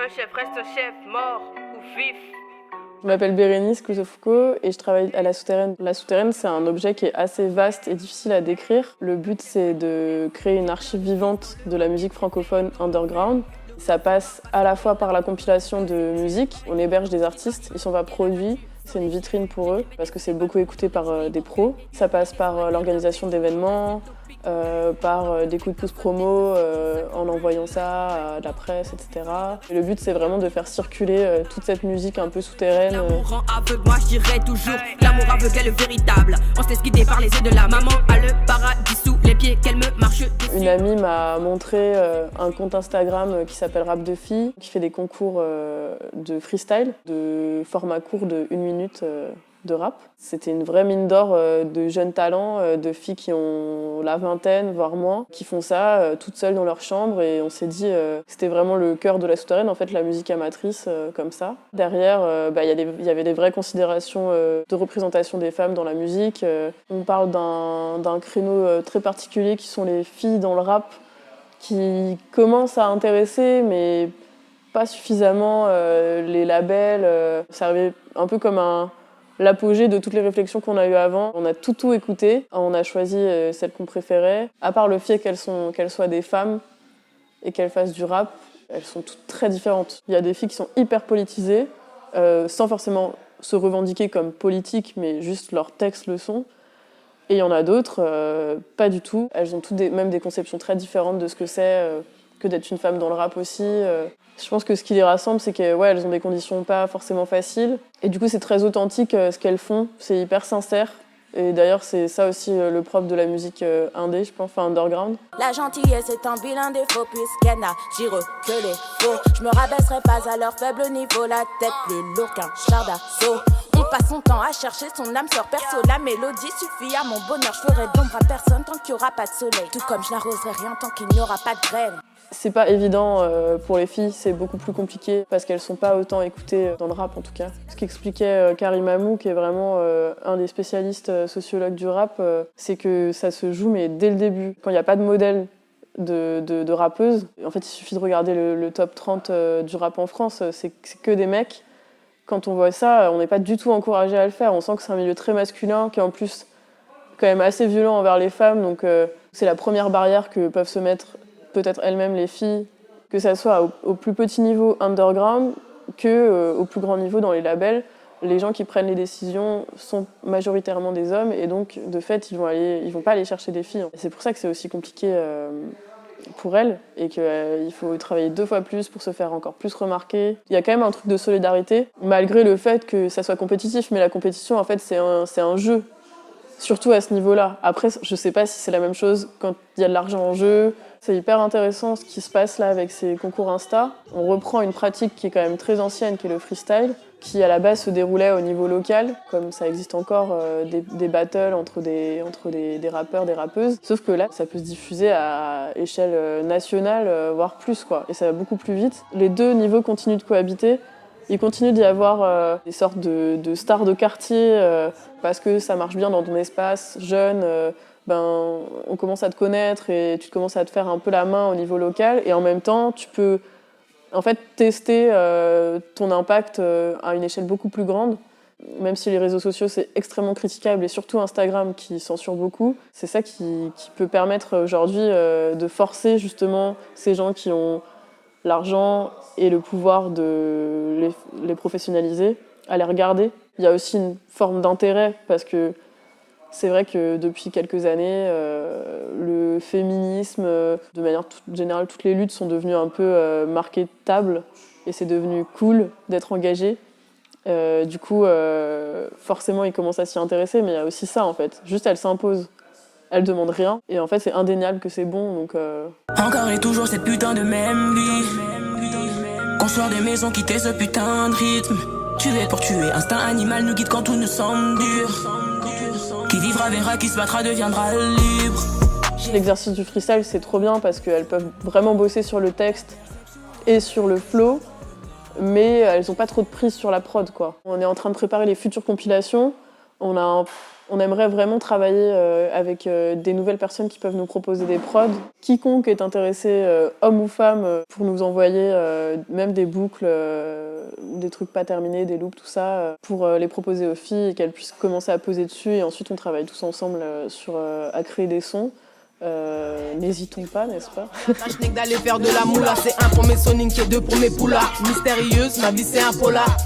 Un chef reste un chef, mort ou vif. Je m'appelle Bérénice Cousseau-Foucault et je travaille à La Souterraine. La Souterraine, c'est un objet qui est assez vaste et difficile à décrire. Le but, c'est de créer une archive vivante de la musique francophone underground. Ça passe à la fois par la compilation de musique, on héberge des artistes, ils ne sont pas produits, c'est une vitrine pour eux parce que c'est beaucoup écouté par des pros. Ça passe par l'organisation d'événements, par des coups de pouce promo, en envoyant ça à la presse, etc. Et le but, c'est vraiment de faire circuler toute cette musique un peu souterraine. L'amour rend aveugle, moi je dirais toujours. L'amour aveugle est le véritable. On se laisse guider par les yeux de la maman. A le paradis sous les pieds, qu'elle me marche dessus. Une amie m'a montré un compte Instagram qui s'appelle Rap de filles, qui fait des concours de freestyle, de format court de 1 minute de rap. C'était une vraie mine d'or de jeunes talents, de filles qui ont la vingtaine, voire moins, qui font ça toutes seules dans leur chambre. Et on s'est dit que c'était vraiment le cœur de La Souterraine, en fait, la musique amatrice comme ça. Derrière, y avait des vraies considérations de représentation des femmes dans la musique. On parle d'un créneau très particulier qui sont les filles dans le rap, qui commencent à intéresser, mais pas suffisamment les labels. Ça arrivait un peu comme l'apogée de toutes les réflexions qu'on a eues avant. On a tout écouté, on a choisi celles qu'on préférait. À part le fait qu'elles soient des femmes et qu'elles fassent du rap, elles sont toutes très différentes. Il y a des filles qui sont hyper politisées, sans forcément se revendiquer comme politiques, mais juste leurs textes le sont. Et il y en a d'autres, pas du tout. Elles ont toutes même des conceptions très différentes de ce que c'est que d'être une femme dans le rap aussi. Je pense que ce qui les rassemble, c'est qu'elles ont des conditions pas forcément faciles. Et du coup, c'est très authentique ce qu'elles font. C'est hyper sincère. Et d'ailleurs, c'est ça aussi le propre de la musique indé, je pense, enfin underground. La gentillesse est un vilain défaut puisqu'elle n'agit que les faux. Je me rabaisserai pas à leur faible niveau, la tête plus lourde qu'un char d'assaut. On passe son temps à chercher son âme sœur perso. La mélodie suffit à mon bonheur. Je ferai d'ombre à personne tant qu'il n'y aura pas de soleil. Tout comme je n'arroserai rien tant qu'il n'y aura pas de graines. C'est pas évident pour les filles, c'est beaucoup plus compliqué parce qu'elles sont pas autant écoutées dans le rap en tout cas. Ce qu'expliquait Karim Amou, qui est vraiment un des spécialistes sociologues du rap, c'est que ça se joue mais dès le début. Quand il n'y a pas de modèle de rappeuse, en fait il suffit de regarder le top 30 du rap en France, c'est que des mecs. Quand on voit ça, on n'est pas du tout encouragé à le faire. On sent que c'est un milieu très masculin, qui est en plus quand même assez violent envers les femmes. Donc c'est la première barrière que peuvent se mettre peut-être elles-mêmes les filles, que ça soit au plus petit niveau underground que au plus grand niveau dans les labels. Les gens qui prennent les décisions sont majoritairement des hommes et donc de fait ils vont pas aller chercher des filles. C'est pour ça que c'est aussi compliqué pour elles et qu'il faut travailler 2 fois plus pour se faire encore plus remarquer. Il y a quand même un truc de solidarité malgré le fait que ça soit compétitif, mais la compétition en fait c'est un jeu, surtout à ce niveau-là. Après je sais pas si c'est la même chose quand il y a de l'argent en jeu. C'est hyper intéressant ce qui se passe là avec ces concours Insta. On reprend une pratique qui est quand même très ancienne, qui est le freestyle, qui à la base se déroulait au niveau local, comme ça existe encore des battles entre des rappeurs, des rappeuses. Sauf que là, ça peut se diffuser à échelle nationale, voire plus, quoi. Et ça va beaucoup plus vite. Les deux niveaux continuent de cohabiter. Il continue d'y avoir des sortes de stars de quartier, parce que ça marche bien dans ton espace jeune. On commence à te connaître et tu commences à te faire un peu la main au niveau local et en même temps tu peux en fait tester ton impact à une échelle beaucoup plus grande, même si les réseaux sociaux c'est extrêmement critiquable et surtout Instagram qui censure beaucoup. C'est ça qui peut permettre aujourd'hui de forcer justement ces gens qui ont l'argent et le pouvoir de les professionnaliser à les regarder. Il y a aussi une forme d'intérêt parce que c'est vrai que depuis quelques années, le féminisme, de manière générale, toutes les luttes sont devenues un peu marketables et c'est devenu cool d'être engagé. Du coup, forcément, ils commencent à s'y intéresser, mais il y a aussi ça en fait. Juste, elles s'imposent. Elles demandent rien et en fait, c'est indéniable que c'est bon. Donc, Encore et toujours cette putain de même vie. Construire des maisons, quitter ce putain de rythme. Tuer pour tuer, instinct animal nous guide quand tout nous semble dur. Qui vivra verra, qui se battra deviendra libre. L'exercice du freestyle, c'est trop bien parce qu'elles peuvent vraiment bosser sur le texte et sur le flow, mais elles n'ont pas trop de prise sur la prod, quoi. On est en train de préparer les futures compilations. On On aimerait vraiment travailler avec des nouvelles personnes qui peuvent nous proposer des prods. Quiconque est intéressé, homme ou femme, pour nous envoyer même des boucles ou des trucs pas terminés, des loops, tout ça, pour les proposer aux filles et qu'elles puissent commencer à poser dessus. Et ensuite, on travaille tous ensemble à créer des sons. N'hésitons pas, n'est-ce pas? Je n'ai que d'aller faire de la moula, c'est un pour mes soniques et deux pour mes poulas. Mystérieuse, ma vie c'est un polar.